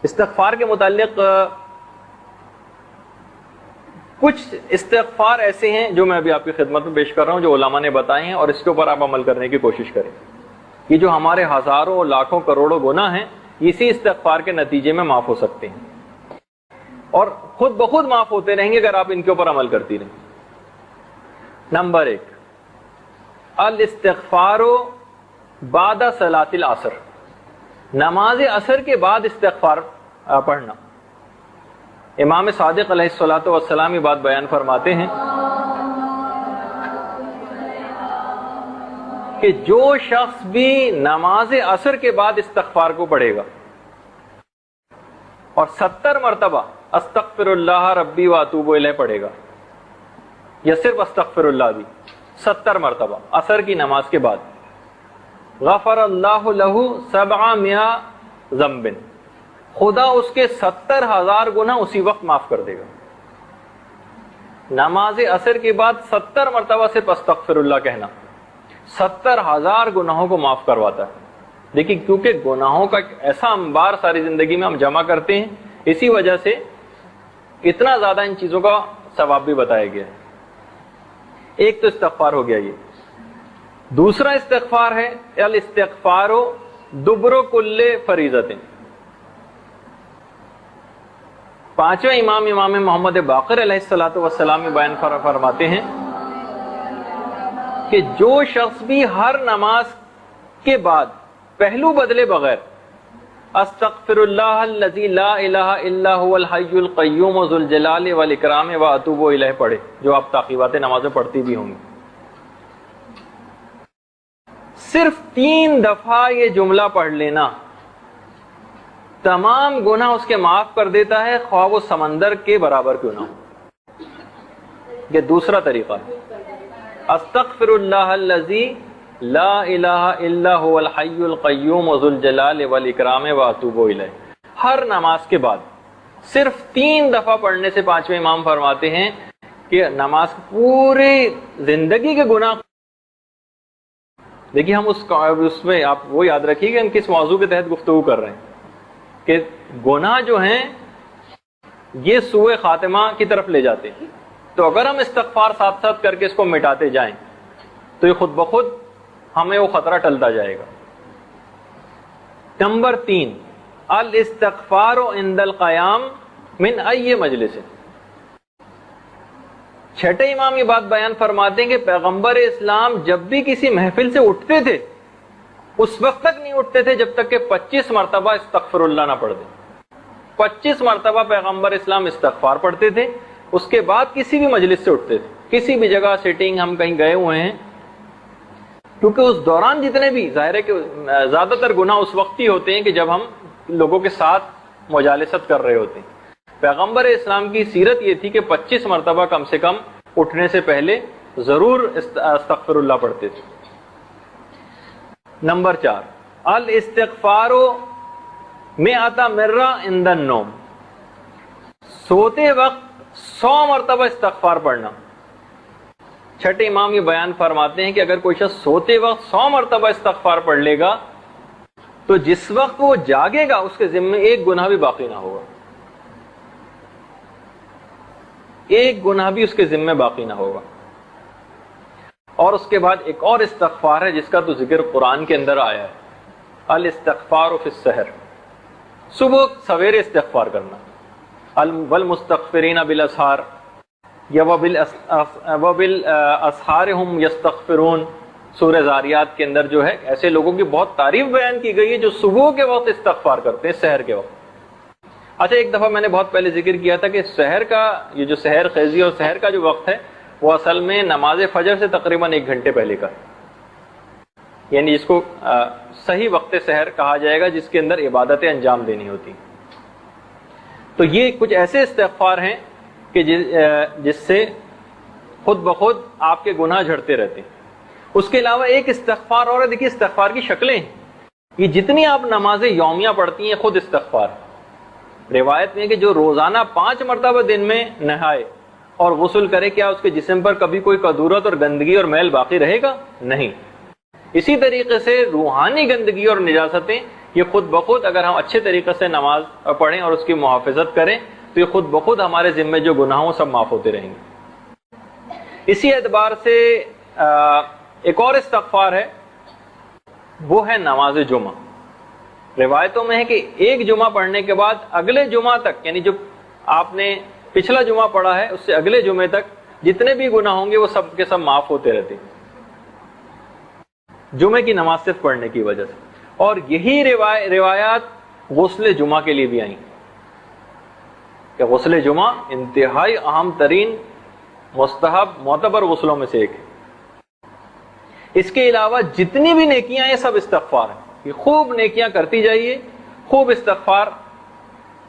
استغفار کے متعلق کچھ استغفار ایسے ہیں جو میں ابھی آپ کی خدمت میں پیش کر رہا ہوں، جو علماء نے بتائے ہیں، اور اس کے اوپر آپ عمل کرنے کی کوشش کریں. یہ جو ہمارے ہزاروں لاکھوں کروڑوں گناہ ہیں، اسی استغفار کے نتیجے میں معاف ہو سکتے ہیں، اور خود بخود معاف ہوتے رہیں گے اگر آپ ان کے اوپر عمل کرتی رہیں. نمبر 1، الاستغفار بعد صلاۃ العصر، نماز عصر کے بعد استغفار پڑھنا. امام صادق علیہ الصلوۃ والسلام یہ بات بیان فرماتے ہیں کہ جو شخص بھی نماز عصر کے بعد استغفار کو پڑھے گا اور 70 مرتبہ استغفر اللہ ربی واتوب الیہ پڑھے گا، یا صرف استغفر اللہ بھی 70 مرتبہ عصر کی نماز کے بعد، غفر اللہ لہ 700 ذنب، خدا اس کے 70,000 گناہ اسی وقت معاف کر دے گا. نماز عصر کے بعد 70 مرتبہ صرف استغفر اللہ کہنا 70,000 گناہوں کو معاف کرواتا ہے. دیکھیں، کیونکہ گناہوں کا ایک ایسا انبار ساری زندگی میں ہم جمع کرتے ہیں، اسی وجہ سے اتنا زیادہ ان چیزوں کا ثواب بھی بتایا گیا ہے. ایک تو استغفار ہو گیا یہ. دوسرا استغفار ہے الاستغفار دبر کل فریضۃ. پانچویں امام محمد باقر علیہ الصلوۃ والسلام بیان فرماتے ہیں کہ جو شخص بھی ہر نماز کے بعد پہلو بدلے بغیر استغفر اللہ الذی لا الہ الا هو الحی القیوم ذو الجلال والاکرام واتوب الیہ پڑھے، جو آپ تاخیرات نماز میں پڑھتی بھی ہوں گی، صرف 3 دفعہ یہ جملہ پڑھ لینا تمام گناہ اس کے معاف کر دیتا ہے، خواہ وہ سمندر کے برابر کیوں نہ ہو. یہ دوسرا طریقہ ہے، استغفر اللہ الذی لا الہ الا هو الحی القیوم ذو الجلال والاکرام واتوب الیہ. ہر نماز کے بعد صرف 3 دفعہ پڑھنے سے پانچویں امام فرماتے ہیں کہ نماز پوری زندگی کے گناہ. دیکھیے، ہم اس میں آپ وہ یاد رکھیے کہ ہم کس موضوع کے تحت گفتگو کر رہے ہیں، کہ گناہ جو ہیں یہ سوء خاتمہ کی طرف لے جاتے ہیں. تو اگر ہم استغفار ساتھ ساتھ کر کے اس کو مٹاتے جائیں تو یہ خود بخود ہمیں وہ خطرہ ٹلتا جائے گا. نمبر 3، الاستغفار عند القیام من ای مجلس. چھٹے امام یہ بات بیان فرماتے ہیں کہ پیغمبر اسلام جب بھی کسی محفل سے اٹھتے تھے اس وقت تک نہیں اٹھتے تھے جب تک کہ 25 مرتبہ استغفر اللہ نہ پڑھ دیں. 25 مرتبہ پیغمبر اسلام استغفار پڑھتے تھے، اس کے بعد کسی بھی مجلس سے اٹھتے تھے. کسی بھی جگہ سیٹنگ ہم کہیں گئے ہوئے ہیں، کیونکہ اس دوران جتنے بھی ظاہر ہے کہ زیادہ تر گناہ اس وقت ہی ہوتے ہیں کہ جب ہم لوگوں کے ساتھ مجالست کر رہے ہوتے ہیں. پیغمبر اسلام کی سیرت یہ تھی کہ 25 مرتبہ کم سے کم اٹھنے سے پہلے ضرور استغفر اللہ پڑھتے تھے. نمبر 4، الاستغفار 100 مرہ عند النوم. سوتے وقت 100 مرتبہ استغفار پڑھنا. چھٹے امام یہ بیان فرماتے ہیں کہ اگر کوئی شخص سوتے وقت 100 مرتبہ استغفار پڑھ لے گا تو جس وقت وہ جاگے گا اس کے ذمے ایک گناہ بھی باقی نہ ہوگا. ایک گناہ بھی اس کے ذمے باقی نہ ہوگا. اور اس کے بعد ایک اور استغفار ہے جس کا تو ذکر قرآن کے اندر آیا ہے، الاستغفار فی السحر. صبح سویرے استغفار کرنا. والمستغفرین بالاسحار یا وبالاسحار هم یستغفرون. سورہ زاریات کے اندر جو ہے ایسے لوگوں کی بہت تعریف بیان کی گئی ہے جو صبح کے وقت استغفار کرتے ہیں، سحر کے وقت. اچھا، ایک دفعہ میں نے بہت پہلے ذکر کیا تھا کہ سحر کا یہ جو سحر خیزی اور سحر کا جو وقت ہے وہ اصل میں نماز فجر سے تقریباً 1 گھنٹے پہلے کا، یعنی جس کو صحیح وقت سحر کہا جائے گا جس کے اندر عبادتیں انجام دینی ہوتی. تو یہ کچھ ایسے استغفار ہیں کہ جس سے خود بخود آپ کے گناہ جھڑتے رہتے ہیں. اس کے علاوہ ایک استغفار اور ہے، دیکھیے استغفار کی شکلیں ہیں. یہ جتنی آپ نمازیں یومیہ پڑھتی ہیں خود استغفار. روایت میں کہ جو روزانہ 5 مرتبہ دن میں نہائے اور غسل کرے، کیا اس کے جسم پر کبھی کوئی کدورت اور گندگی اور میل باقی رہے گا؟ نہیں. اسی طریقے سے روحانی گندگی اور نجاستیں یہ خود بخود اگر ہم اچھے طریقے سے نماز پڑھیں اور اس کی محافظت کریں تو یہ خود بخود ہمارے ذمے جو گناہ ہوں سب معاف ہوتے رہیں گے۔ اسی اعتبار سے ایک اور استغفار ہے، وہ ہے نماز جمعہ۔ روایتوں میں ہے کہ ایک جمعہ پڑھنے کے بعد اگلے جمعہ تک، یعنی جو آپ نے پچھلا جمعہ پڑھا ہے اس سے اگلے جمعے تک جتنے بھی گناہ ہوں گے وہ سب کے سب معاف ہوتے رہتے ہیں، جمعے کی نماز صرف پڑھنے کی وجہ سے۔ اور یہی روایات غسل جمعہ کے لیے بھی آئیں کہ غسل جمعہ انتہائی اہم ترین مستحب معتبر غسلوں میں سے ایک ہے۔ اس کے علاوہ جتنی بھی نیکیاں ہیں سب استغفار ہیں، یہ خوب نیکیاں کرتی جائیے، خوب استغفار،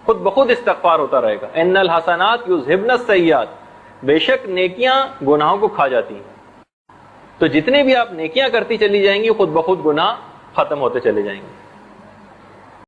خود بخود استغفار ہوتا رہے گا۔ ان الحسنات یذھبن السیئات، بے شک نیکیاں گناہوں کو کھا جاتی ہیں، تو جتنے بھی آپ نیکیاں کرتی چلی جائیں گی خود بخود گناہ ختم ہوتے چلے جائیں گے۔